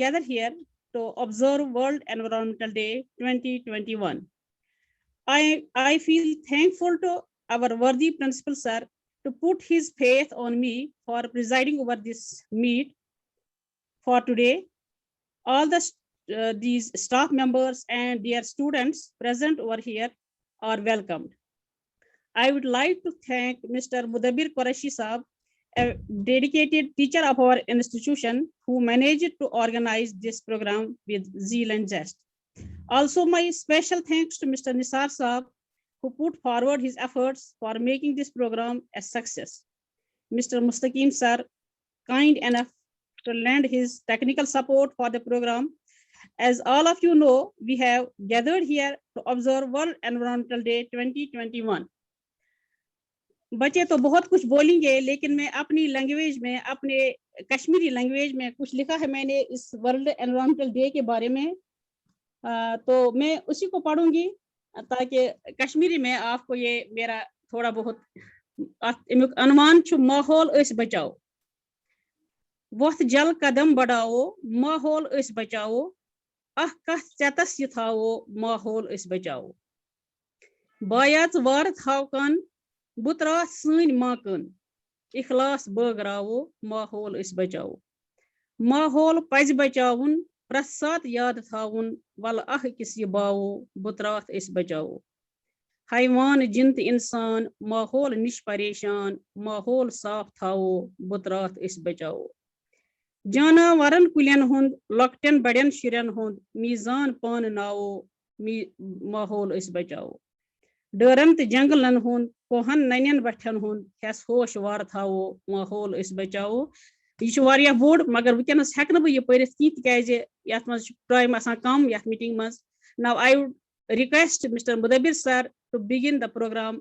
gathered here to observe World Environmental Day 2021. I feel thankful to our worthy principal sir to put his faith on me for presiding over this meet for today. All these staff members and dear students present over here are welcomed. I would like to thank Mr. Mudabbir Qureshi Saab, a dedicated teacher of our institution who managed to organize this program with zeal and zest. Also, my special thanks to Mr. Nisar Saab, who put forward his efforts for making this program a success. Mr. Mustaqim sir, kind enough to lend his technical support for the program. As all of you know, we have gathered here to observe World Environmental Day 2021. बच्चे तो बहुत कुछ बोलेंगे, लेकिन मैं अपनी language में, अपने कश्मीरी लैंग्वेज में कुछ लिखा है मैंने इस वर्ल्ड एनवायरमेंटल डे के बारे में, तो मैं उसी को पढ़ूंगी ताकि कश्मीरी में आपको ये मेरा थोड़ा बहुत अनुमान छु माहौल अस बचाओ, वक्त जल कदम बढ़ाओ, माहौल अस बचाओ, अह कथ चतस ये थाओ, माहौल अस बचाओ, बायात वार थावकन बुतरात सैन माकन, इखलास बगरावो, माहौल अस बचाओ, माहौल पज बचाउन, प्रसाद याद थाउन, वल अह किस बाओ, बुतरात अस बचाओ, हैवान जिंत इंसान, माहौल निश परेशान, माहौल साफ थाओ, बुतरात अस बचाओ, जानवरन कुलियन हुंद, लकटन बड़न शिरन हुंद, मीजान पान नाओ, माहौल अस बचाओ, डरंत जंगलन हुंद, कोहन ननियन बठन हुंद, हेस होश वार थाओ, माहौल अस बचाओ। यह वारिया बोर्ड, मगर वुनकस हेक न बह पढ़ित की तिकाज यथ मज टाइम आसान कम यथ मीटिंग मज। Now I would request mister Mudabbir sir to begin the programme.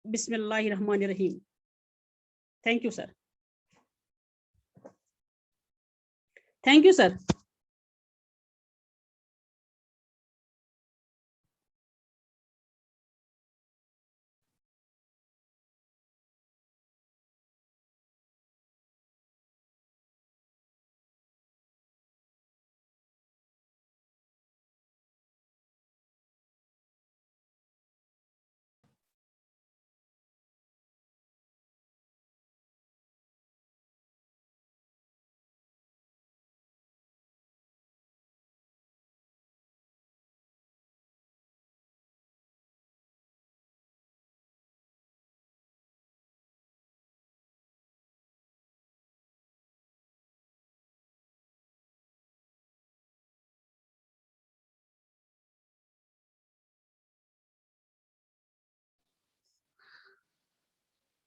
बिस्मिल्लाहिर रहमानिर रहीम। Thank you sir. Thank you sir.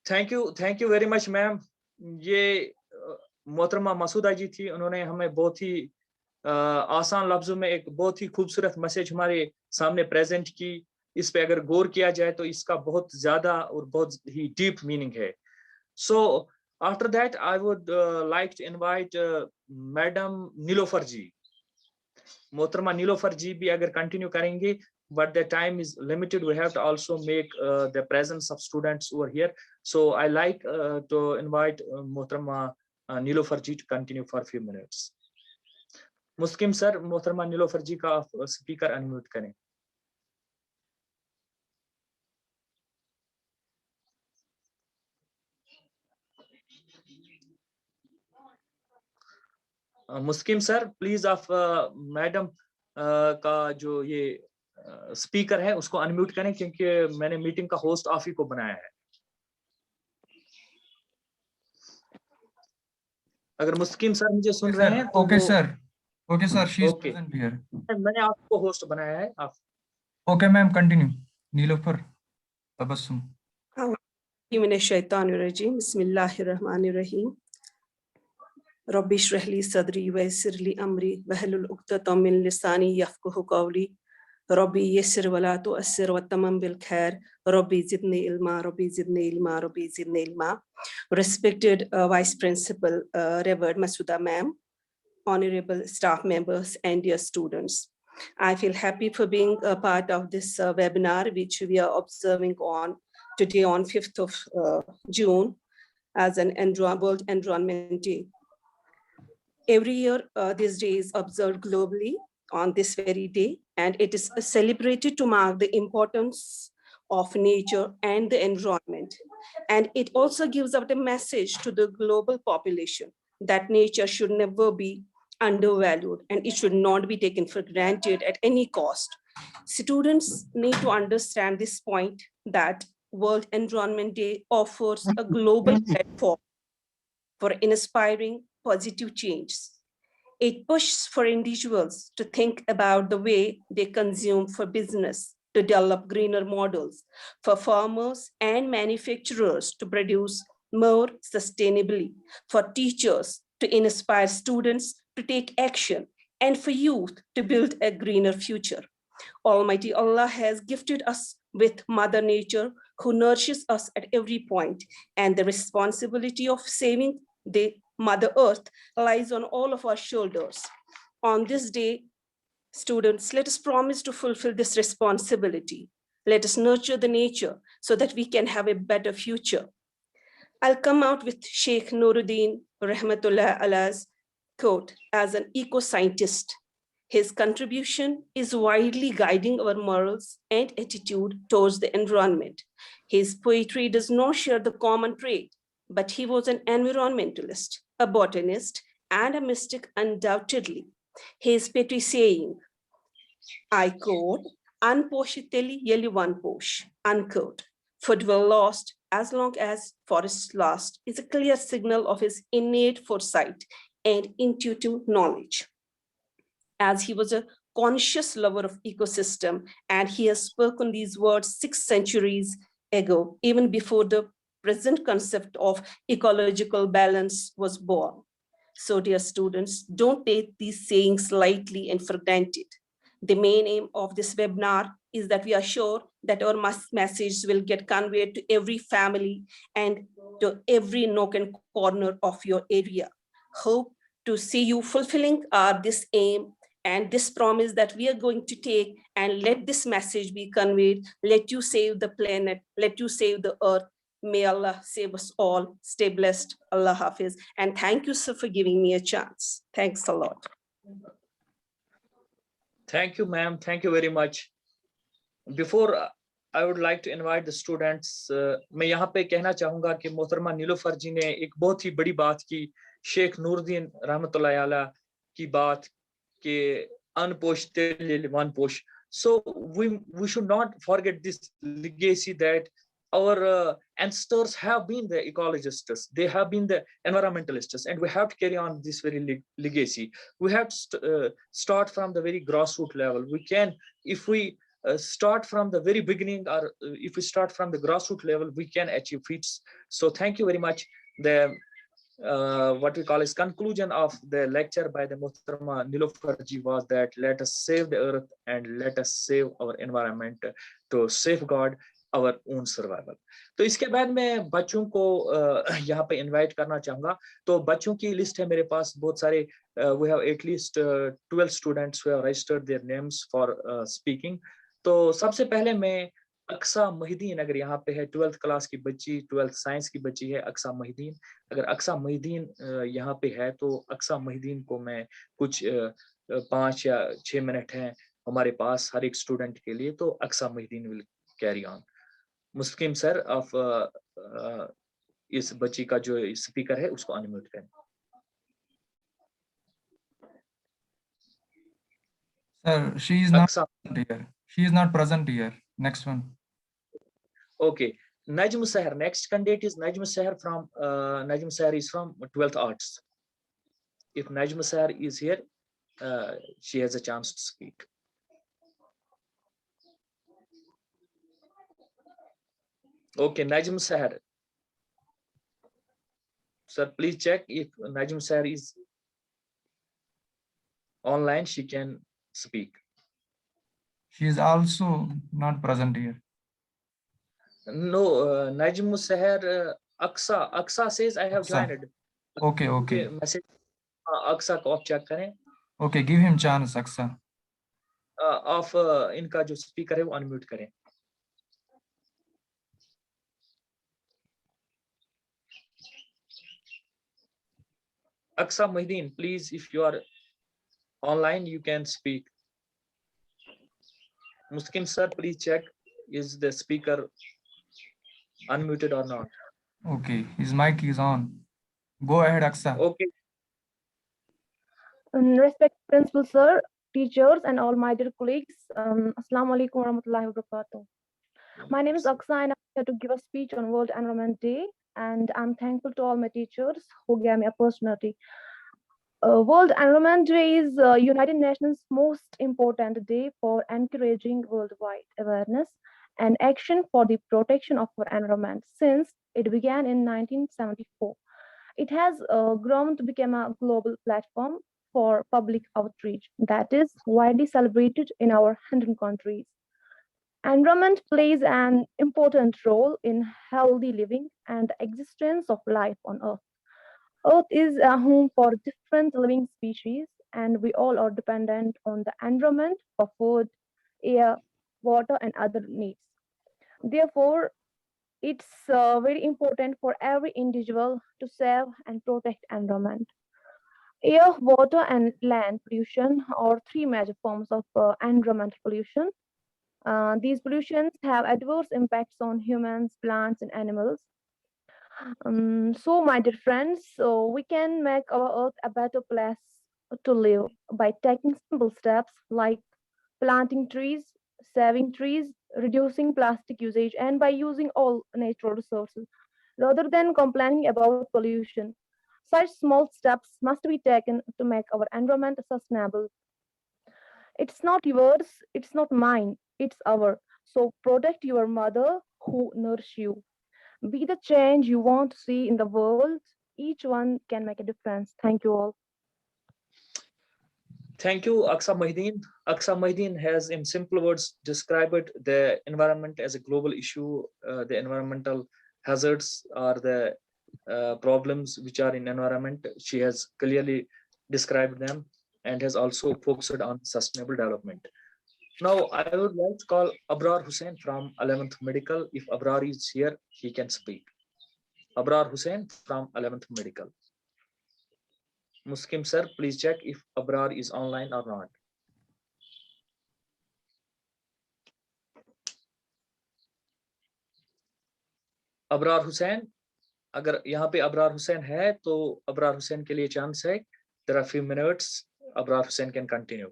Thank you very much ma'am. ये मोहतरमा मसूदा जी थी, उन्होंने हमें बहुत ही आसान लफ्जों में एक बहुत ही खूबसूरत मैसेज हमारे सामने प्रेजेंट की। इस पे अगर गौर किया जाए तो इसका बहुत ज्यादा और बहुत ही डीप मीनिंग है। So after that I would like to invite madam Nilofar ji. मोहतरमा नीलोफर जी भी अगर कंटिन्यू करेंगे, but the time is limited, we have to also make the presence of students over here. So I like to invite Mohtarama Nilofer ji to continue for a few minutes. Muskim sir, Mohtarama Nilofer ji ka speaker unmute करें। मुस्किम sir please आप madam का जो ये speaker है उसको unmute करें, क्योंकि मैंने मीटिंग का होस्ट आप ही को बनाया है। अगर मुस्किम सर मुझे सुन रहे हैं तो okay sir she is present here. मैंने आपको होस्ट बनाया है। आप okay ma'am continue. Nilofar Tabassum. मिनश शैतानिर रजीम। बिस्मिल्लाहिर रहमानिर रहीम। रब्बि इश्रह ली सदरी वयस्सिर ली अमरी वहलुल उक़दतम मिन लिसानी यफ़क़हू क़ौली रब्बी यस्सिर वला तुअस्सिर वतमम बिल खैर रब्बी ज़िदनी इल्मा रब्बी ज़िदनी इल्मा रब्बी ज़िदनी इल्मा। Respected Vice Principal Revered Masuda Ma'am, honorable staff members and dear students, I feel happy for being a part of this webinar which we are observing on today on 5th of June as an World Environment Day. Every year, this day is observed globally on this very day, and it is celebrated to mark the importance of nature and the environment. And it also gives out a message to the global population that nature should never be undervalued and it should not be taken for granted at any cost. Students need to understand this point, that World Environment Day offers a global platform for inspiring positive change. It pushes for individuals to think about the way they consume, for business to develop greener models, for farmers and manufacturers to produce more sustainably, for teachers to inspire students to take action, and for youth to build a greener future. Almighty Allah has gifted us with Mother Nature, who nourishes us at every point, and the responsibility of saving the Mother Earth lies on all of our shoulders. On this day, students, let us promise to fulfill this responsibility. Let us nurture the nature so that we can have a better future. I'll come out with Sheikh Nuruddin Rahmatullah Allah's quote as an eco-scientist. His contribution is widely guiding our morals and attitude towards the environment. His poetry does not share the common trait, but he was an environmentalist, a botanist, and a mystic undoubtedly. His petty saying, I quote, "Unposhiteli yeli one posh," unquote. Food will last as long as forests last, is a clear signal of his innate foresight and intuitive knowledge. As he was a conscious lover of ecosystem, and he has spoken these words 6 centuries ago, even before the present concept of ecological balance was born. So dear students, don't take these sayings lightly and for granted. The main aim of this webinar is that we are sure that our message will get conveyed to every family and to every nook and corner of your area. Hope to see you fulfilling this aim and this promise that we are going to take, and let this message be conveyed. Let you save the planet, let you save the earth. May Allah save us all. Stay blessed. Allah Hafiz. And thank you, sir, for giving me a chance. Thanks a lot. Thank you, ma'am. Thank you very much. Before I would like to invite the students, मैं यहाँ पे कहना चाहूँगा कि मोहतरमा नीलोफर जी ने एक बहुत ही बड़ी बात की, शेख नूरुद्दीन रहमतुल्लाह अलैह की बात कि unposh one posh. So we should not forget this legacy that our ancestors have been the ecologists, they have been the environmentalists, and we have to carry on this very legacy. We have to start from the very grassroots level. We can, if we start from the very beginning, or if we start from the grassroots level, we can achieve feats. So thank you very much. The what we call is conclusion of the lecture by the Muhtarama Nilofar ji was that let us save the earth and let us save our environment to safeguard our own survival. तो इसके बाद मैं बच्चों को यहाँ पे invite करना चाहूँगा. तो बच्चों की लिस्ट है मेरे पास बहुत सारे. We have at least 12 students who have registered their names for speaking. तो सबसे पहले मैं अक्सा मोहिदीन, अगर यहाँ पे है 12th क्लास की बच्ची, 12th साइंस की बच्ची है अक्सा मोहिदीन. अगर अक्सा मोहिदीन यहाँ पे है तो अक्सा मोहिदीन को मैं कुछ 5 या 6 मिनट हैं हमारे पास हर एक स्टूडेंट के लिए, तो Aqsa Mohiuddin will carry on. मुस्किम सर ऑफ इस बच्ची का जो स्पीकर है उसको अनम्यूट करें. Sir, she is not present here. She is not present here. Next one. Okay, Najm Sahar. Next candidate is Najm Sahar from Najm Sahar is from 12th Arts. If Najm Sahar is here, she has a chance to speak. Okay, Najm Sahar. Sir, please check if Najm Sahar is online. She can speak. She is also not present here. No, Najm Sahar, Aksa says I have Aksa. joined. Okay. Message Aksa को आप check करें. Okay, give him chance, Aksa. Of इनका जो speaker है वो unmute करें. Aqsa Muhyiddin, please, if you are online, you can speak. Muskim sir, please check, is the speaker unmuted or not? Okay, his mic is on. Go ahead, Aqsa. Okay. Respected Principal Sir, teachers, and all my dear colleagues, Assalamu alaikum warahmatullahi wabarakatuh. My name is Aqsa, and I'm here to give a speech on World Environment Day, and I'm thankful to all my teachers who gave me opportunity. World Environment Day is United Nations' most important day for encouraging worldwide awareness and action for the protection of our environment since it began in 1974. It has grown to become a global platform for public outreach that is widely celebrated in our 100 countries. Environment plays an important role in healthy living and the existence of life on Earth. Earth is a home for different living species, and we all are dependent on the environment for food, air, water, and other needs. Therefore, it's very important for every individual to save and protect environment. Air, water, and land pollution are three major forms of environmental pollution. These pollutions have adverse impacts on humans, plants, and animals. So, my dear friends, we can make our Earth a better place to live by taking simple steps like planting trees, saving trees, reducing plastic usage, and by using all natural resources rather than complaining about pollution. Such small steps must be taken to make our environment sustainable. It's not yours, it's not mine, it's our. So protect your mother who nourished you. Be the change you want to see in the world. Each one can make a difference. Thank you all. Thank you, Aqsa Muhyiddin. Aqsa Muhyiddin has, in simple words, described the environment as a global issue. The environmental hazards are the problems which are in environment. She has clearly described them and has also focused on sustainable development. Now, I would like to call Abrar Hussain from 11th Medical. If Abrar is here, he can speak. Abrar Hussain from 11th Medical. Muskim sir, please check if Abrar is online or not. Abrar Hussain, अगर यहाँ पे Abrar Hussain है तो Abrar Hussain के लिए chance है. There are few minutes. Abrar Hussain can continue.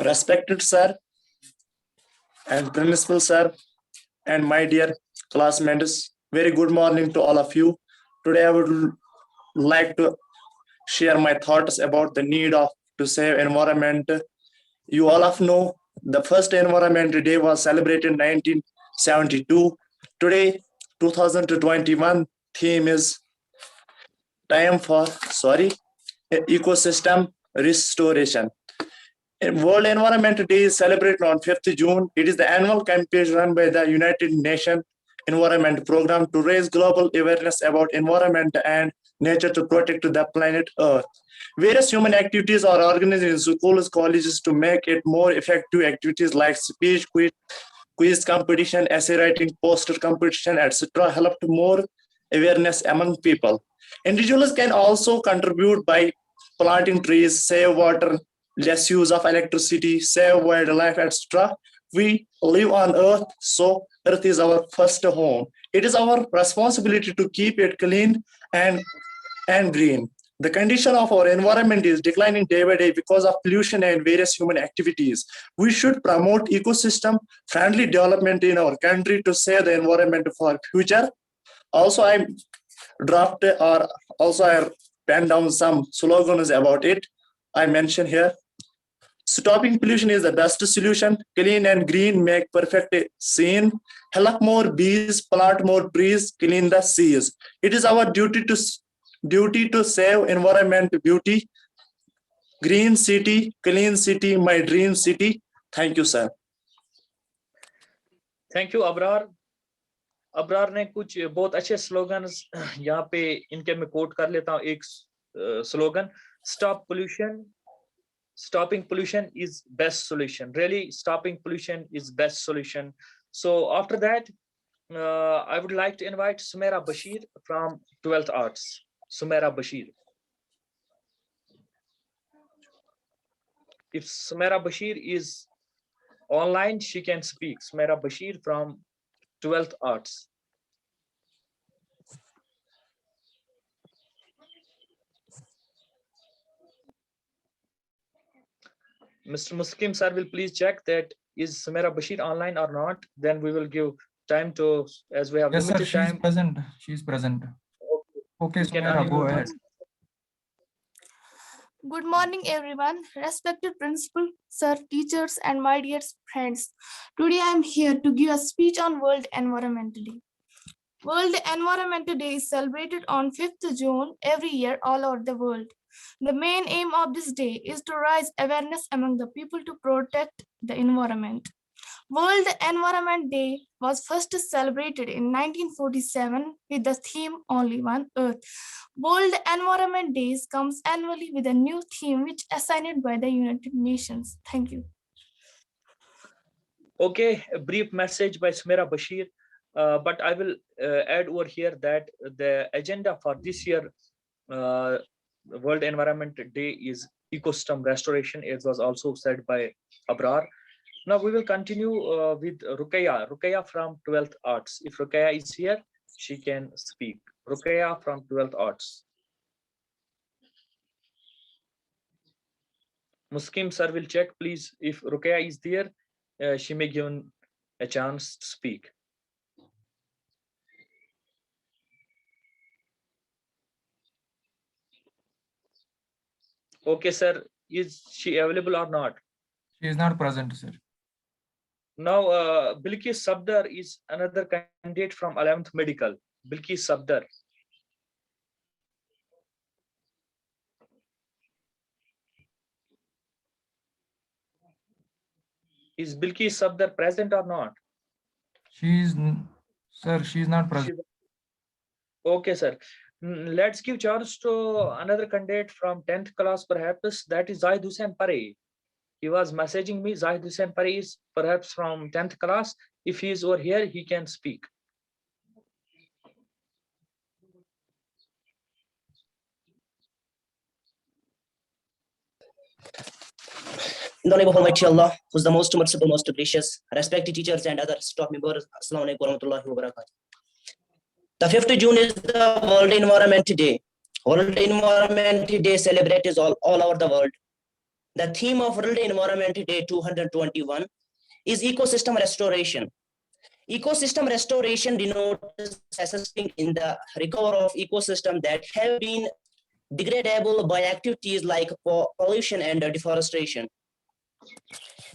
Respected sir and principal sir and my dear classmates, very good morning to all of you. Today I would like to share my thoughts about the need of to save environment. You all of know the first Environment Day was celebrated in 1972. Today, 2021 theme is time for ecosystem restoration. World Environment Day is celebrated on 5th June. It is the annual campaign run by the United Nations Environment Program to raise global awareness about environment and nature to protect the planet Earth. Various human activities are organized in schools, colleges to make it more effective. Activities like speech, quiz competition, essay writing, poster competition, etc. help to more awareness among people. Individuals can also contribute by planting trees, save water, less use of electricity, save wildlife, etc. We live on Earth, so Earth is our first home. It is our responsibility to keep it clean and green. The condition of our environment is declining day by day because of pollution and various human activities. We should promote ecosystem-friendly development in our country to save the environment for future. Also, I penned down some slogans about it. I mention here. Stopping pollution is the best solution. Clean and green make perfect scene. Help more bees, plant more trees, clean the seas. It is our duty to save environment beauty. Green city, clean city, my dream city. Thank you, sir. Thank you, Abrar. Abrar ने कुछ बहुत अच्छे slogans यहाँ पे इनके मैं coat कर लेता हूँ. एक slogan, stop pollution, stopping pollution is best solution. Really, stopping pollution is best solution. So after that, I would like to invite Sumaira Bashir from 12th Arts. Sumaira Bashir. If Sumaira Bashir is online, she can speak. Sumaira Bashir from 12th Arts. Mr. Muskim sir will please check that is Sumaira Bashir online or not. Then we will give time to, as we have Yes, sir, limited she is time. present. She is present. Okay, You can Sumaira, go unmute ahead. yourself. Good morning, everyone. Respected principal, sir, teachers, and my dear friends. Today I am here to give a speech on World Environment Day. World Environment Day is celebrated on 5th June every year all over the world. The main aim of this day is to raise awareness among the people to protect the environment. World Environment Day was first celebrated in 1947 with the theme Only One Earth. World Environment Days comes annually with a new theme which assigned by the United Nations. Thank you. Okay, a brief message by Sumaira Bashir. But I will add over here that the agenda for this year World Environment Day is ecosystem restoration, as was also said by Abrar. Now we will continue with Rukaya. Rukaya from 12th Arts. If Rukaya is here, she can speak. Rukaya from 12th Arts. Muskim sir will check, please. If Rukaya is there, she may given a chance to speak. Okay, sir. Is she available or not? She is not present, sir. Now, Bilkis Sabdar is another candidate from 11th Medical. Bilkis Sabdar. Is Bilkis Sabdar present or not? Sir, she is not present. Okay, sir. Let's give chance to another candidate from 10th class, perhaps. That is Zahid Hussain Pare. He was messaging me. Zahid Hussain Pare is perhaps from 10th class. If he is over here, he can speak. In the name of Almighty Allah, who is the most merciful, most gracious, respected teachers and other staff members, Assalamu alaikum warahmatullahi wabarakatuh. The 5th June is the World Environment Day. World Environment Day celebrated all over the world. The theme of World Environment Day 221 is ecosystem restoration. Ecosystem restoration denotes assisting in the recovery of ecosystem that have been degradable by activities like pollution and deforestation.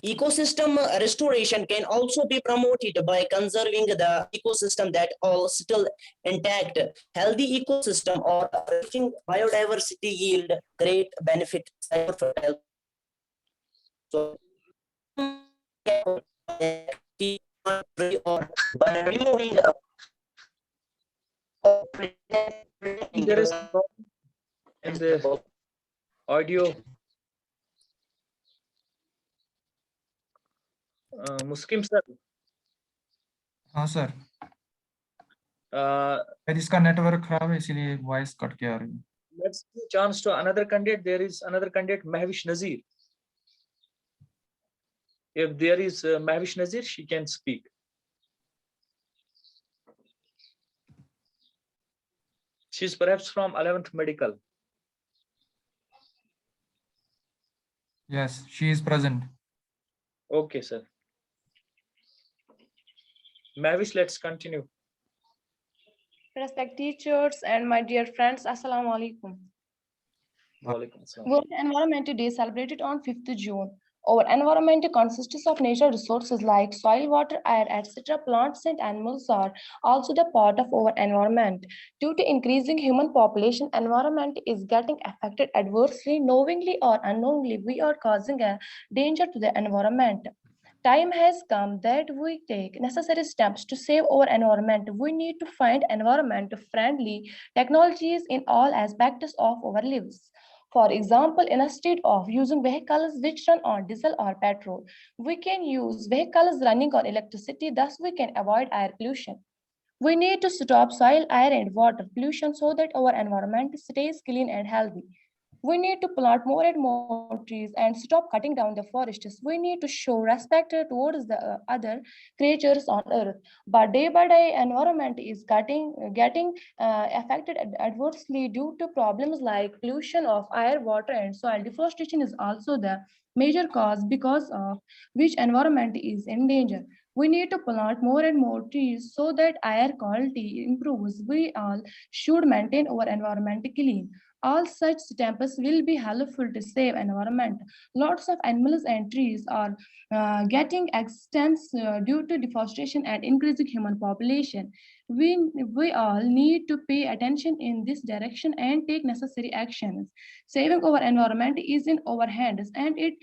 Ecosystem restoration can also be promoted by conserving the ecosystem that are still intact. Healthy ecosystem or reaching biodiversity yield great benefit for health. So, or by removing There is a problem in the audio. Muskim sir. हाँ sir, Uh, इसका network खराब है इसीलिए voice cut के आ रही है. let's give chance to another candidate. There is another candidate, Mahwish Nazir. If there is Mahwish Nazir, she can speak. She's perhaps from 11th Medical. Yes, she is present. Okay, sir. Mahwish, let's continue. Respect teachers and my dear friends, Assalamu alaikum. Walaikum assalam. World Environment Day celebrated on 5th June. Our environment consists of natural resources like soil, water, air, etc. Plants and animals are also the part of our environment. Due to increasing human population, environment is getting affected adversely. Knowingly or unknowingly, we are causing a danger to the environment. Time has come that we take necessary steps to save our environment. We need to find environment-friendly technologies in all aspects of our lives. For example, instead of using vehicles which run on diesel or petrol, we can use vehicles running on electricity, thus we can avoid air pollution. We need to stop soil, air, and water pollution so that our environment stays clean and healthy. We need to plant more and more trees and stop cutting down the forests. We need to show respect towards the other creatures on earth. But day by day, environment is getting affected adversely due to problems like pollution of air, water, and soil. Deforestation is also the major cause because of which environment is in danger. We need to plant more and more trees so that air quality improves. We all should maintain our environment clean. All such steps will be helpful to save environment. Lots of animals and trees are getting extinct due to deforestation and increasing human population. We all need to pay attention in this direction and take necessary actions. Saving our environment is in our hands, and it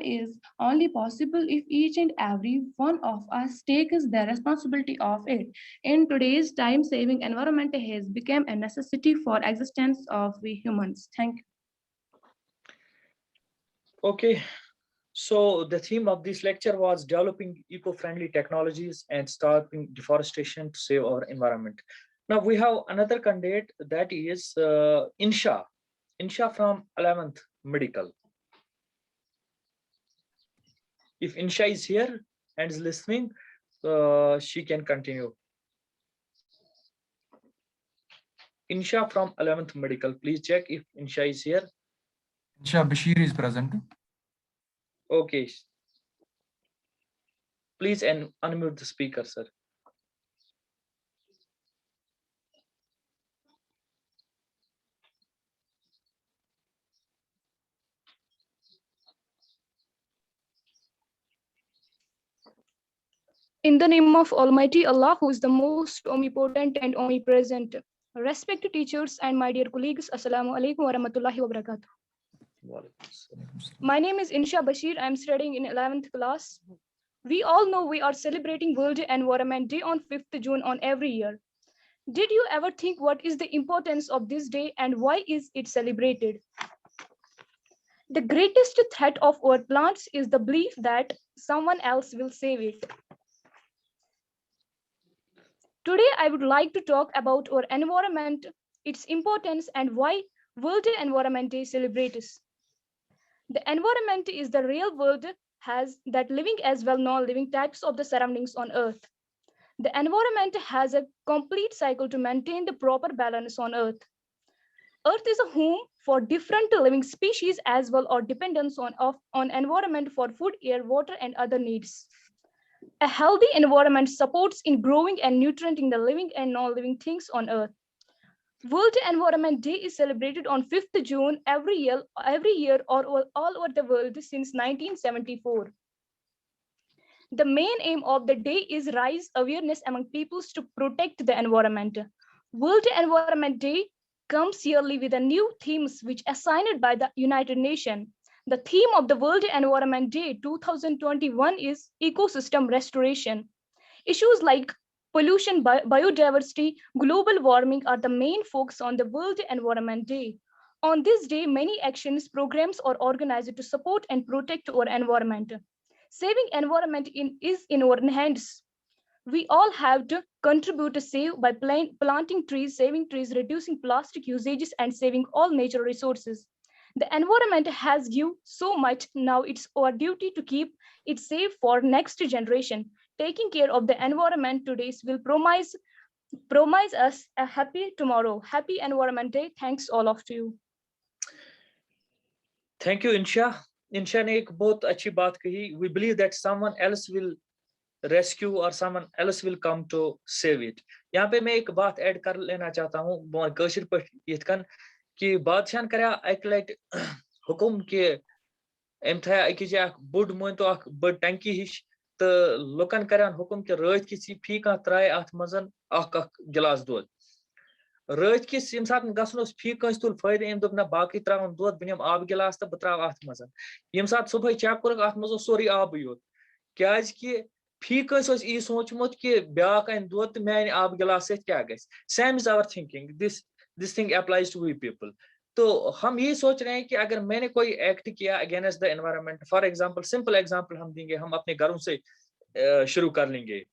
is only possible if each and every one of us takes the responsibility of it. In today's time, saving environment has become a necessity for existence of we humans. Thank you. Okay, so the theme of this lecture was developing eco-friendly technologies and stopping deforestation to save our environment. Now we have another candidate, that is Insha from 11th Medical. If Insha is here and is listening, she can continue. Insha from 11th Medical, please check if Insha is here. Insha Bashir is present. Okay. Please unmute the speaker, sir. In the name of Almighty Allah, who is the most omnipotent and omnipresent. Respected teachers and my dear colleagues, Assalamu alaikum wa rahmatullahi wa barakatuh. My name is Insha Bashir. I am studying in 11th class. We all know we are celebrating World Environment Day on 5th June on every year. Did you ever think what is the importance of this day and why is it celebrated? The greatest threat of our plants is the belief that someone else will save it. Today, I would like to talk about our environment, its importance, and why World Environment Day celebrates. The environment is the real world that living as well non-living types of the surroundings on Earth. The environment has a complete cycle to maintain the proper balance on Earth. Earth is a home for different living species as well or dependence on environment for food, air, water, and other needs. A healthy environment supports in growing and nurturing the living and non-living things on Earth. World Environment Day is celebrated on 5th June every year all over the world since 1974. The main aim of the day is raise awareness among peoples to protect the environment. World Environment Day comes yearly with a new themes which assigned by the United Nations. The theme of the World Environment Day 2021 is ecosystem restoration. Issues like pollution, biodiversity, global warming are the main focus on the World Environment Day. On this day, many actions, programs are organized to support and protect our environment. Saving environment is in our hands. We all have to contribute to save by planting trees, saving trees, reducing plastic usages, and saving all natural resources. The environment has given so much, now it's our duty to keep it safe for next generation. Taking care of the environment today will promise us a happy tomorrow. Happy Environment Day. Thanks all of you. Thank you, Insha. Insha ने एक बहुत अच्छी बात कही. We believe that someone else will rescue or someone else will come to save it. यहाँ पे मैं एक बात ऐड कर लेना चाहता हूँ कशिर पर इतकन कि बादशाह करा एक लट हुकुम के एम था अकिज बुड मोन तो बड़ टंकी हिश तो लुकन करान हुकुम के रात किसी फी का त्राय अथ मजन गिलास दूध रात किस यम सात गसन फी कंस तुल फायदे एम दोप ना बाकी त्रावन दूध बनिम आब गिलास तो बत्राव अथ मजन यम सात सुबह चेक कर अथ मज सोरी आब योत क्याज कि फी कंस ई सोचमुत कि ब्याक अन दूध तो मैन आब गिलास सत क्या गस same is our thinking this thing applies to we people. तो हम ये सोच रहे हैं कि अगर मैंने कोई एक्ट किया against the environment, for example simple example हम देंगे, हम अपने घरों से शुरू कर लेंगे.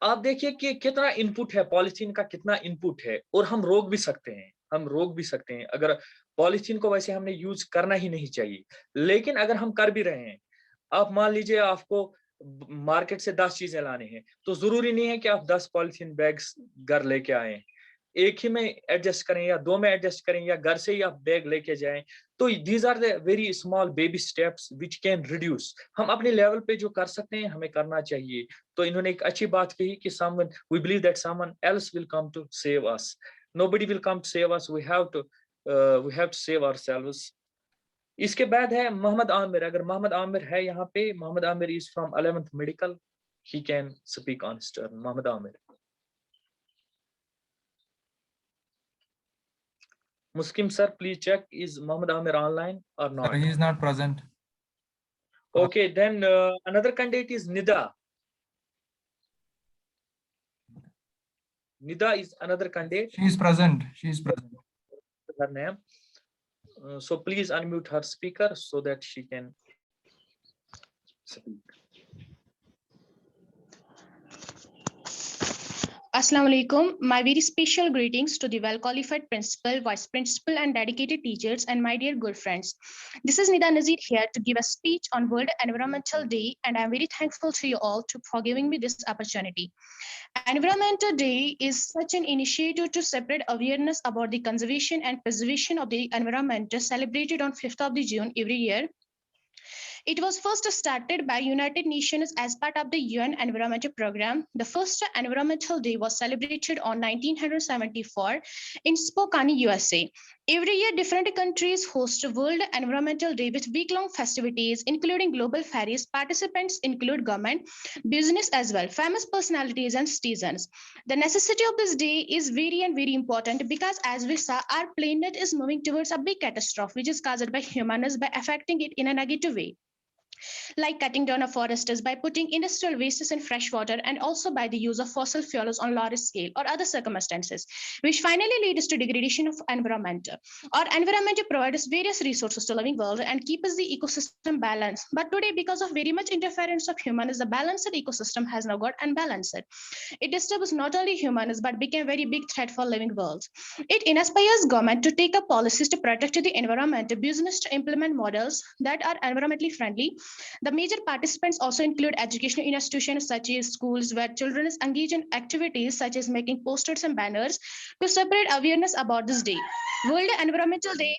آپ دیکھیے کہ کتنا انپٹ ہے پالیتھین کا, کتنا انپٹ ہے, اور ہم روک بھی سکتے ہیں, ہم روک بھی سکتے ہیں. اگر پالیتھین کو ویسے ہم نے یوز کرنا ہی نہیں چاہیے, لیکن اگر ہم کر بھی رہے ہیں, آپ مان لیجئے آپ کو مارکیٹ سے 10 چیزیں لانے ہیں, تو ضروری نہیں ہے کہ آپ 10 پالیتھین بیگس گھر لے کے آئیں, ایک ہی میں ایڈجسٹ کریں یا 2 میں ایڈجسٹ کریں یا گھر سے ہی آپ بیگ لے کے جائیں. تو these are the very small baby steps which can reduce. ہم اپنے لیول پہ جو کر سکتے ہیں ہمیں کرنا چاہیے. تو انہوں نے ایک اچھی بات کہی کہ we believe that someone else will come to save us. Nobody will come to save us. We have to save ourselves. اس کے بعد ہے محمد عامر. اگر محمد عامر ہے یہاں پہ, محمد عامر is from 11th medical. He can speak on his turn. Muhammad Amir. Muskim sir, please check, is Muhammad Amir online or not? Sir, he is not present. Okay, then another candidate is Nida. Nida is another candidate. She is present. She is present. Her name. So please unmute her speaker so that she can speak. Assalamu alaikum. My very special greetings to the well-qualified principal, vice principal, and dedicated teachers, and my dear good friends. This is Nida Nazir here to give a speech on World Environmental Day, and I'm very thankful to you all for giving me this opportunity. Environmental Day is such an initiative to spread awareness about the conservation and preservation of the environment, celebrated on 5th of June every year. It was first started by United Nations as part of the UN Environmental Program. The first Environmental Day was celebrated on 1974 in Spokane, USA. Every year, different countries host World Environmental Day with week-long festivities, including global fairs. Participants include government, business as well, famous personalities and citizens. The necessity of this day is very important because, as we saw, our planet is moving towards a big catastrophe, which is caused by humans by affecting it in a negative way, like cutting down of forests, by putting industrial wastes in fresh water, and also by the use of fossil fuels on large scale or other circumstances, which finally leads to degradation of environment. Our environment provides various resources to living world and keeps the ecosystem balanced. But today, because of very much interference of humans, the balanced ecosystem has now got unbalanced. It disturbs not only humans but became a very big threat for living world. It inspires government to take up policies to protect the environment, business to implement models that are environmentally friendly. The major participants also include educational institutions such as schools, where children engage in activities such as making posters and banners to spread awareness about this day. World Environmental Day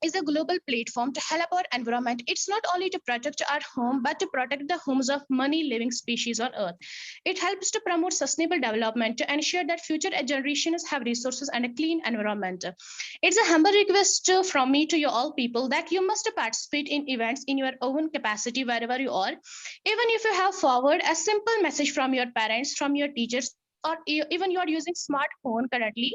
is a global platform to help our environment. It's not only to protect our home, but to protect the homes of many living species on Earth. It helps to promote sustainable development to ensure that future generations have resources and a clean environment. It's a humble request from me to you all people that you must participate in events in your own capacity wherever you are. Even if you have forward a simple message from your parents, from your teachers, or even you are using smartphone currently,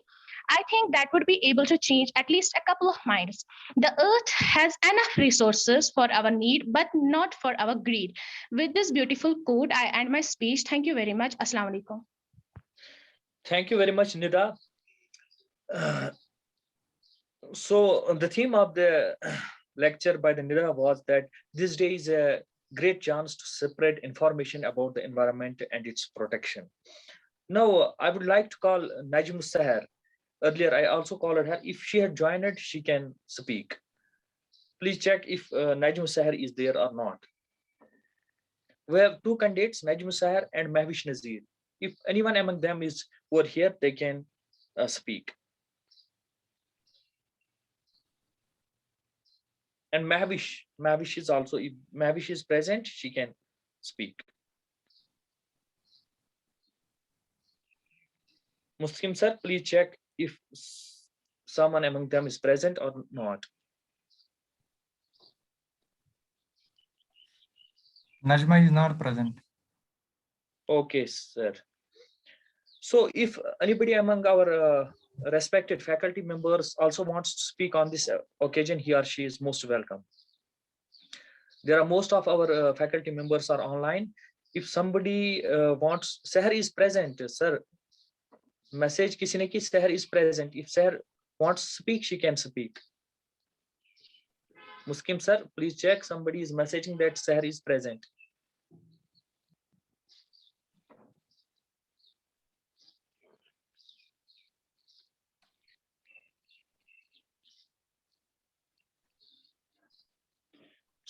I think that would be able to change at least a couple of minds. The earth has enough resources for our need, but not for our greed. With this beautiful quote, I end my speech. Thank you very much. Assalamu alaikum. Thank you very much, Nida. So the theme of the lecture by the Nida was that this day is a great chance to spread information about the environment and its protection. Now, I would like to call Najm Sahar. Earlier, I also called her. If she had joined, she can speak. Please check if Najm Sahar is there or not. We have two candidates, Najm Sahar and Mahwish Nazir. If anyone among them is over here, they can speak. And Mahwish is also, if Mahwish is present, she can speak. Muslim sir, please check if someone among them is present or not. Najma is not present. Okay, sir. So if anybody among our respected faculty members also wants to speak on this occasion, he or she is most welcome. There are most of our faculty members are online. If somebody wants, Sahar is present, sir. Message kisi ne ki Sahar is present. If Sahar wants to speak, she can speak. Muskim sir, please check. Somebody is messaging that Sahar is present.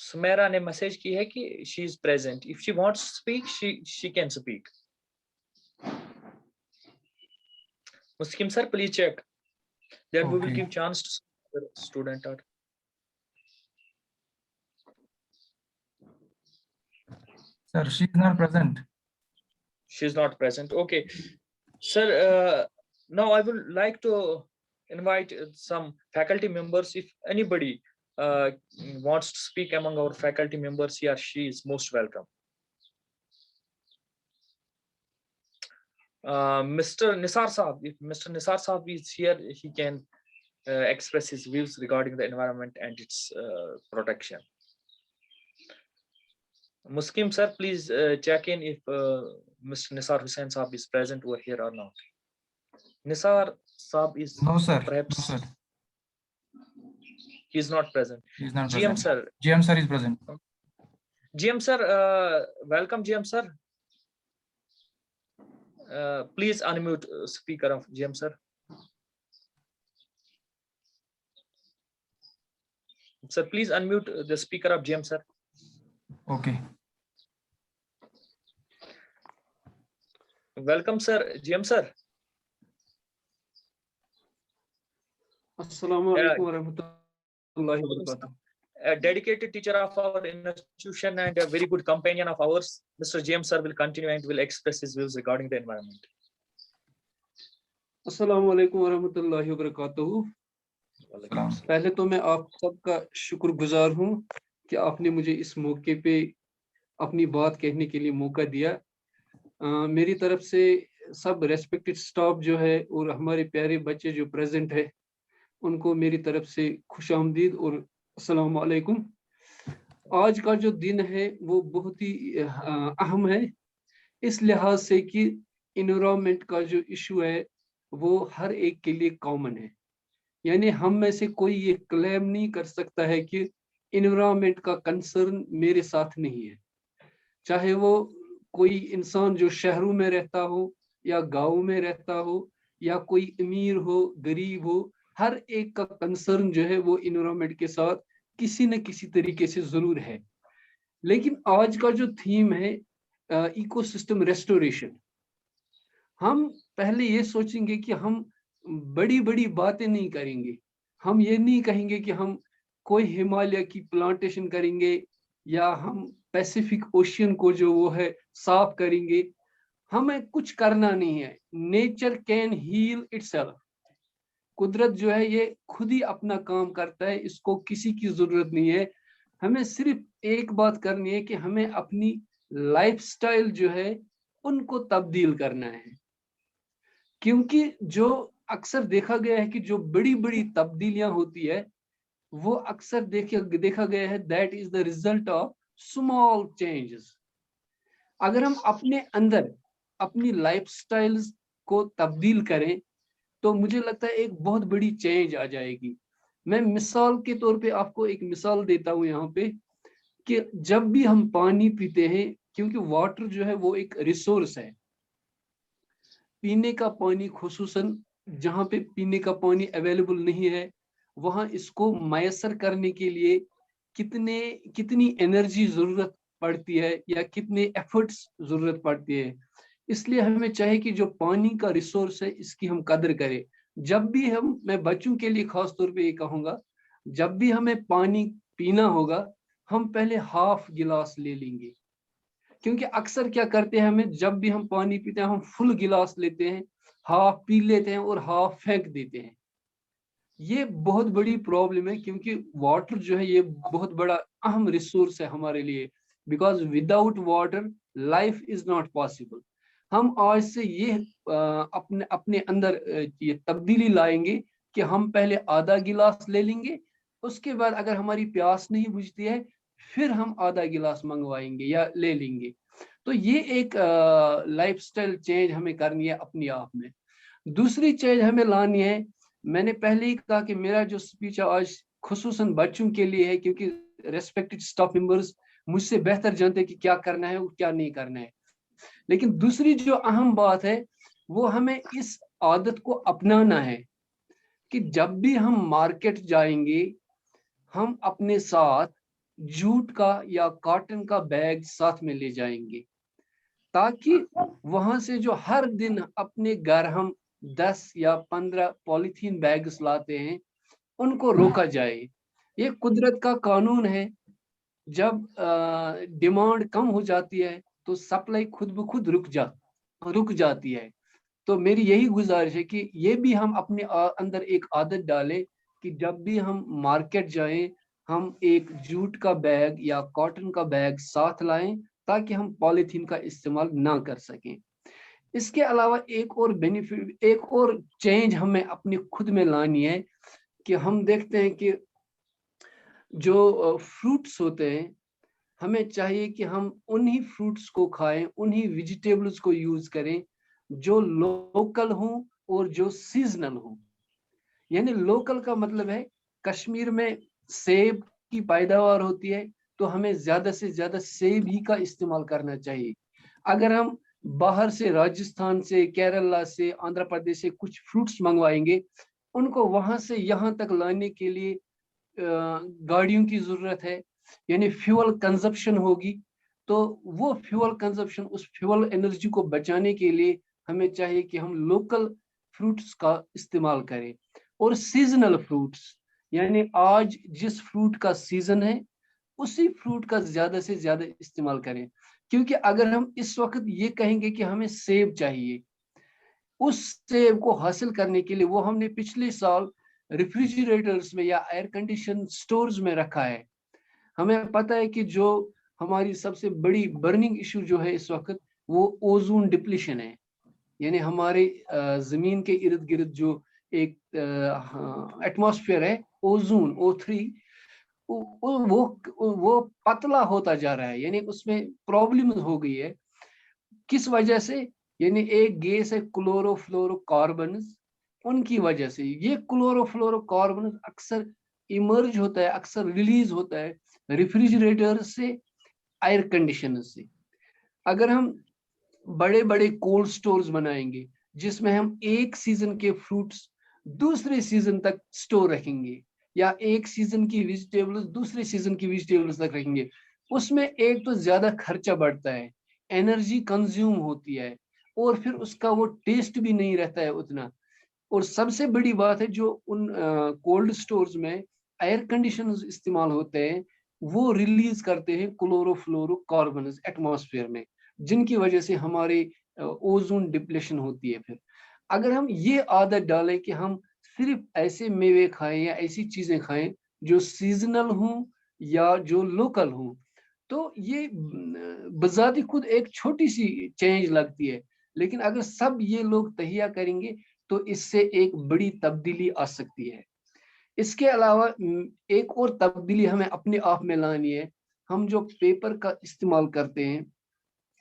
Sumaira نے message کی ہے کہ she is present. If she wants to speak, she can speak. Muskim sir, please check. Then we will Okay. give chance to the student. Sir, she is not present. She is not present. Okay. Sir, now I would like to invite some faculty members. If anybody wants to speak among our faculty members, he or she is most welcome. Mr. Nisar Saab, if Mr. Nisar Saab is here, he can express his views regarding the environment and its protection. Muskim sir, please check in if Mr. Nisar Hussain Saab is present over here or not. Nisar Saab is No, sir. perhaps No, sir. he is not present. He is not GM present. sir, GM sir is present. GM sir, welcome GM sir. Please unmute speaker of GM sir. Sir, please unmute the speaker of GM sir. Okay. Welcome sir, GM sir. Assalamu alaikum warahmatullahi wabarakatuh. A dedicated teacher of our institution and a very good companion of ours, Mr. GM sir will continue and will express his views regarding the environment. Assalamu alaikum warahmatullahi wabarakatuh. पहले तो मैं आप सबका शुक्रगुजार हूँ कि आपने मुझे इस मौके पे अपनी बात कहने के लिए मौका दिया। मेरी तरफ से सब रेस्पेक्टेड स्टाफ जो है और हमारे प्यारे बच्चे जो प्रेजेंट है उनको मेरी तरफ से खुशामदीद और अस्सलाम वालेकुम। आज का जो दिन है वो बहुत ही अहम है इस लिहाज से कि एनवायरनमेंट का जो इशू है वो हर एक के लिए कॉमन है, यानी हम में से कोई ये क्लेम नहीं कर सकता है कि एनवायरनमेंट का कंसर्न मेरे साथ नहीं है। चाहे वो कोई इंसान जो शहरों में रहता हो या गाँव में रहता हो या कोई अमीर हो गरीब हो, हर एक का कंसर्न जो है वो एनवायरनमेंट के साथ किसी न किसी तरीके से जरूर है। लेकिन आज का जो थीम है इकोसिस्टम रेस्टोरेशन, हम पहले ये सोचेंगे कि हम बड़ी बड़ी बातें नहीं करेंगे, हम ये नहीं कहेंगे कि हम कोई हिमालय की प्लांटेशन करेंगे या हम पैसिफिक ओशियन को जो वो है साफ करेंगे, हमें कुछ करना नहीं है। नेचर कैन हील इटसेल्फ, कुदरत जो है ये खुद ही अपना काम करता है, इसको किसी की जरूरत नहीं है। हमें सिर्फ एक बात करनी है कि हमें अपनी लाइफस्टाइल जो है उनको तब्दील करना है, क्योंकि जो अक्सर देखा गया है कि जो बड़ी बड़ी तब्दीलियां होती है वो अक्सर देखा गया है that is the result of small changes. अगर हम अपने अंदर अपनी लाइफस्टाइल्स को तब्दील करें तो मुझे लगता है एक बहुत बड़ी चेंज आ जाएगी। मैं मिसाल के तौर पे आपको एक मिसाल देता हूँ यहाँ पे कि जब भी हम पानी पीते हैं, क्योंकि वाटर जो है वो एक रिसोर्स है, पीने का पानी खुसूसन जहाँ पे पीने का पानी अवेलेबल नहीं है वहाँ इसको मैसर करने के लिए कितनी एनर्जी जरूरत पड़ती है या कितने एफर्ट्स जरूरत पड़ती है। इसलिए हमें चाहिए कि जो पानी का रिसोर्स है इसकी हम कदर करें। जब भी मैं बच्चों के लिए खास तौर पे ये कहूँगा, जब भी हमें पानी पीना होगा हम पहले हाफ गिलास ले लेंगे, क्योंकि अक्सर क्या करते हैं हमें जब भी हम पानी पीते हैं हम फुल गिलास लेते हैं, हाफ पी लेते हैं और हाफ फेंक देते हैं। ये बहुत बड़ी प्रॉब्लम है क्योंकि वाटर जो है ये बहुत बड़ा अहम रिसोर्स है हमारे लिए, because without water life is not possible. हम आज से ये अपने अंदर ये तब्दीली लाएंगे कि हम पहले आधा गिलास ले लेंगे, उसके बाद अगर हमारी प्यास नहीं बुझती है फिर हम आधा गिलास मंगवाएंगे या ले लेंगे। तो ये एक लाइफस्टाइल चेंज हमें करनी है अपने आप में। दूसरी चेंज हमें लानी है, मैंने पहले ही कहा कि मेरा जो स्पीच आज खुसूसन बच्चों के लिए है, क्योंकि रेस्पेक्टेड स्टाफ मेंबर्स मुझसे बेहतर जानते हैं कि क्या करना है और क्या नहीं करना है। लेकिन दूसरी जो अहम बात है वो हमें इस आदत को अपनाना है कि जब भी हम मार्केट जाएंगे हम अपने साथ जूट का या कॉटन का बैग साथ में ले जाएंगे, ताकि वहां से जो हर दिन अपने घर हम 10 या 15 पॉलीथीन बैग्स लाते हैं उनको रोका जाए। ये कुदरत का कानून है, जब डिमांड कम हो जाती है तो सप्लाई खुद ब खुद रुक जाती है। तो मेरी यही गुजारिश है कि ये भी हम अपने अंदर एक आदत डालें कि जब भी हम मार्केट जाएं हम एक जूट का बैग या कॉटन का बैग साथ लाएं, ताकि हम पॉलीथीन का इस्तेमाल ना कर सकें। इसके अलावा एक और बेनिफिट, एक और चेंज हमें अपने खुद में लानी है कि हम देखते हैं कि जो फ्रूट्स होते हैं, हमें चाहिए कि हम उन्हीं फ्रूट्स को खाएं, उन्हीं वेजिटेबल्स को यूज करें जो लोकल हों और जो सीजनल हों। यानी लोकल का मतलब है कश्मीर में सेब की पैदावार होती है तो हमें ज्यादा से ज्यादा सेब ही का इस्तेमाल करना चाहिए। अगर हम बाहर से राजस्थान से, केरला से, आंध्र प्रदेश से कुछ फ्रूट्स मंगवाएंगे, उनको वहां से यहाँ तक लाने के लिए गाड़ियों की जरूरत है, यानी फ्यूल कंजप्शन होगी। तो वो फ्यूल कंजप्शन, उस फ्यूल एनर्जी को बचाने के लिए हमें चाहिए कि हम लोकल फ्रूट्स का इस्तेमाल करें। और सीजनल फ्रूट्स, यानी आज जिस फ्रूट का सीजन है उसी फ्रूट का ज्यादा से ज्यादा इस्तेमाल करें। क्योंकि अगर हम इस वक्त ये कहेंगे कि हमें सेब चाहिए, उस सेब को हासिल करने के लिए वो हमने पिछले साल रेफ्रिजरेटर्स में या एयर कंडीशन स्टोर्स में रखा है। हमें पता है कि जो हमारी सबसे बड़ी बर्निंग इशू जो है इस वक्त वो ओजोन डिप्लीशन है, यानी हमारे जमीन के इर्द गिर्द जो एक एटमॉस्फेयर है ओजोन O3, वो पतला होता जा रहा है, यानी उसमें प्रॉब्लम हो गई है। किस वजह से? यानी एक गैस है क्लोरोफ्लोरोकार्बन्स, उनकी वजह से। ये क्लोरोफ्लोरोकार्बन्स अक्सर इमर्ज होता है, अक्सर रिलीज होता है रेफ्रिजरेटर से, एयर कंडीशनर से। अगर हम बड़े बड़े कोल्ड स्टोर्स बनाएंगे जिसमें हम एक सीजन के फ्रूट्स दूसरे सीजन तक स्टोर रखेंगे, या एक सीजन की वेजिटेबल्स दूसरे सीजन की वेजिटेबल्स तक रखेंगे, उसमें एक तो ज्यादा खर्चा बढ़ता है, एनर्जी कंज्यूम होती है, और फिर उसका वो टेस्ट भी नहीं रहता है उतना। और सबसे बड़ी बात है, जो उन कोल्ड स्टोर्स में एयर कंडीशनर्स इस्तेमाल होते हैं वो रिलीज करते हैं क्लोरोफ्लोरोकार्बन्स एटमॉस्फेयर में, जिनकी वजह से हमारे ओजोन डिप्लेशन होती है। फिर अगर हम ये आदत डालें कि हम सिर्फ ऐसे मेवे खाएं या ऐसी चीजें खाएं जो सीजनल हों या जो लोकल हों, तो ये बजाती खुद एक छोटी सी चेंज लगती है, लेकिन अगर सब ये लोग तहिया करेंगे तो इससे एक बड़ी तब्दीली आ सकती है। इसके अलावा एक और तब्दीली हमें अपने आप में लानी है। हम जो पेपर का इस्तेमाल करते हैं,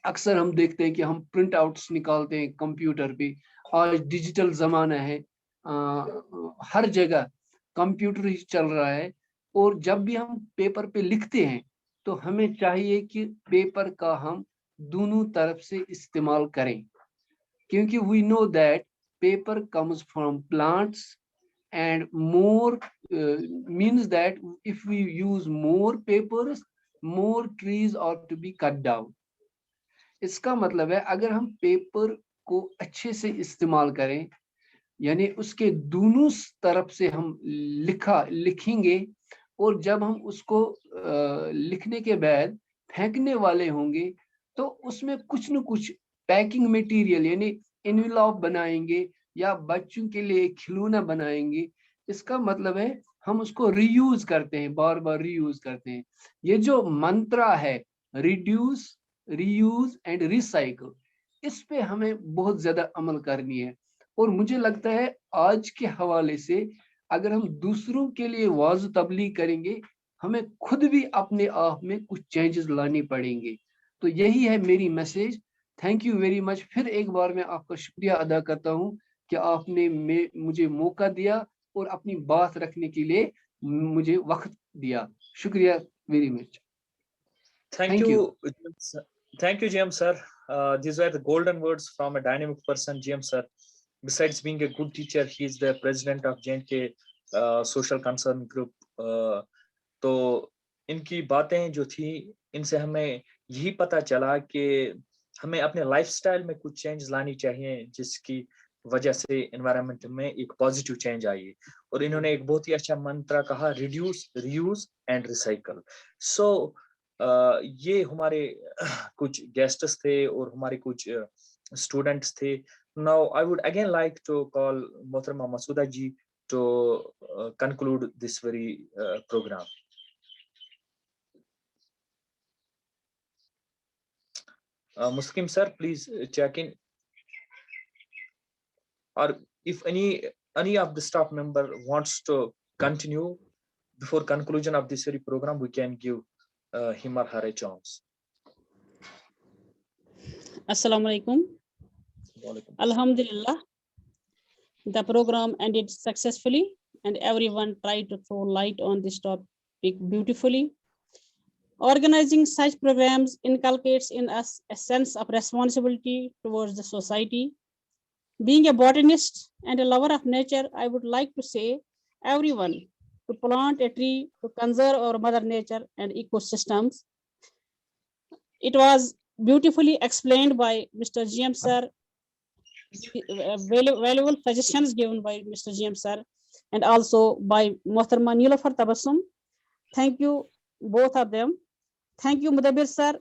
अक्सर हम देखते हैं कि हम प्रिंट आउट्स निकालते हैं कंप्यूटर पे। आज डिजिटल जमाना है, हर जगह कंप्यूटर ही चल रहा है, और जब भी हम पेपर पे लिखते हैं तो हमें चाहिए कि पेपर का हम दोनों तरफ से इस्तेमाल करें, क्योंकि we know that paper comes from plants and more means that if we use more papers, more trees are to be cut down. इसका मतलब है अगर हम पेपर को अच्छे से इस्तेमाल करें, यानी उसके दोनों तरफ से हम लिखेंगे, और जब हम उसको लिखने के बाद फेंकने वाले होंगे तो उसमें कुछ न कुछ पैकिंग मटेरियल यानी एनवेलप बनाएंगे या बच्चों के लिए खिलौना बनाएंगे। इसका मतलब है हम उसको रीयूज करते हैं, बार बार रीयूज करते हैं। ये जो मंत्रा है रिड्यूस, रीयूज एंड रिसाइकल, इस पे हमें बहुत ज्यादा अमल करनी है। और मुझे लगता है आज के हवाले से अगर हम दूसरों के लिए वाज तबलीग करेंगे, हमें खुद भी अपने आप में कुछ चेंजेस लानी पड़ेंगे। तो यही है मेरी message. Thank you very much. फिर एक बार मैं आपका शुक्रिया अदा करता हूँ कि आपने मुझे मौका दिया और अपनी बात रखने के लिए मुझे वक्त दिया। शुक्रिया very much. Thank you, GM sir. These were the golden words from a dynamic person, GM sir. Besides being a good teacher, he is the president of J&K Social Concern Group. तो ان کی باتیں جو تھی ان سے ہمیں یہی پتہ چلا کہ ہمیں اپنے لائف سٹائل میں کچھ چینج لانی چاہیے جس کی وجہ سے انوائرمنٹ میں ایک پازیٹیو چینج آئی. اور انہوں نے ایک بہت ہی اچھا منترا کہا, ریڈیوس, ریوز اینڈ ریسائیکل. سو یہ ہمارے کچھ گیسٹس تھے اور ہمارے کچھ اسٹوڈنٹس تھے. Now I would again like to call Mohtarama Masooda ji to conclude this very program. Muslim sir, please check in. Or if any of the staff member wants to continue before conclusion of this very program, we can give him or her a chance. Assalamu alaikum. Alhamdulillah, the program ended successfully and everyone tried to throw light on this topic beautifully. Organizing such programs inculcates in us a sense of responsibility towards the society. Being a botanist and a lover of nature, I would like to say everyone to plant a tree to conserve our mother nature and ecosystems. It was beautifully explained by Mr. GM sir. Valuable suggestions given by Mr. GM sir and also by Mohtarama Niloufar Tabassum. Thank you both of them. Thank you Mudabbir sir,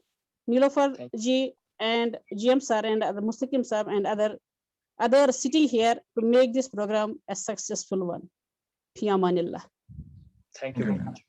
Niloufar ji and GM sir and other Mustaqim sir and other sitting here to make this program a successful one. Fi amanillah. Thank you very much.